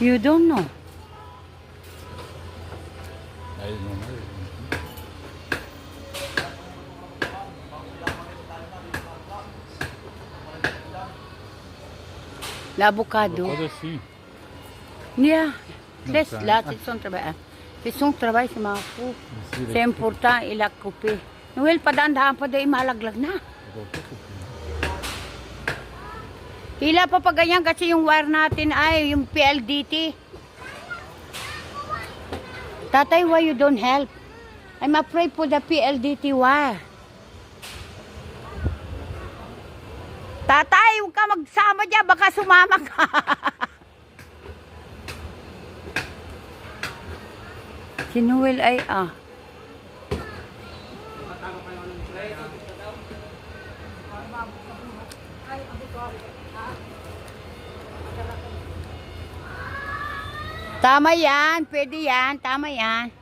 You don't know. I don't know. L'avocado. Avocado, sim. Yeah. Laisse ça- là, c'est son travail. C'est son travail, c'est ma fou. Ici, C'est important, il a coupé. Noel, padandahan pa daw, malaglag na. Hila pa pa ganyan kasi yung wire natin ay yung PLDT. Tatay, why you don't help? I'm afraid for the PLDT wire. Tatay, huwag ka magsama dyan, baka sumama ka. Si Noel ay Tama yan, pwede yan, tama yan.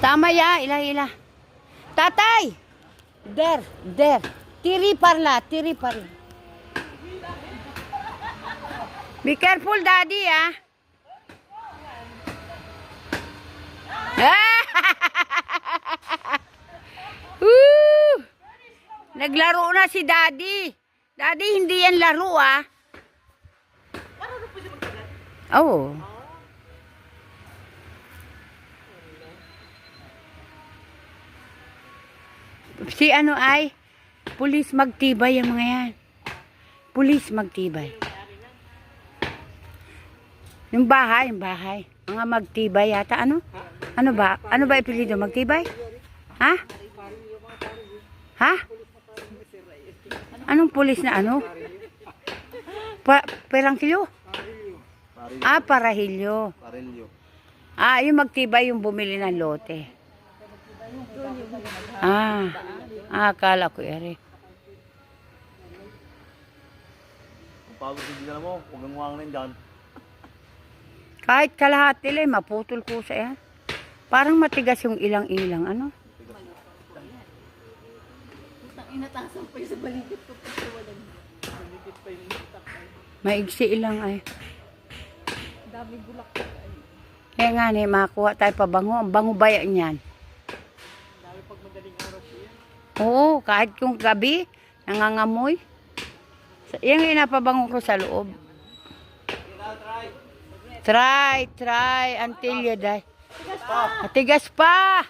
Tama ya, ila. Tatay! Der. Tiri parla. Be careful, daddy, ah. Naglaro na si daddy. Daddy, hindi yan laro, ah. Oo. Si ano ay, pulis magtibay ang mga yan. Pulis magtibay. Yung bahay. Mga magtibay yata. Ano? Ano ba ipilido? Magtibay? Ha? Anong pulis na ano? Perangkilo? Parahilyo. Yung magtibay yung bumili ng lote. Akala ko ere. Pagod din mo, huwag ang muwang na dyan. Kahit kalahati lang, maputol ko sa yan. Parang matigas yung ilang-ilang, ano? Inatasan pa yung sa balikit ko kasi walang balikit pa yung itak ay. Maigsi ilang ay. Dami bulak ko ay. Kaya nga makakuha tayo pa bango. Ang bango ba yan? Dami pag madaling araw po yan. Oo, kahit yung gabi, nangangamoy. Yan yung inapabango ko sa loob. Try until you die. Tigas pa!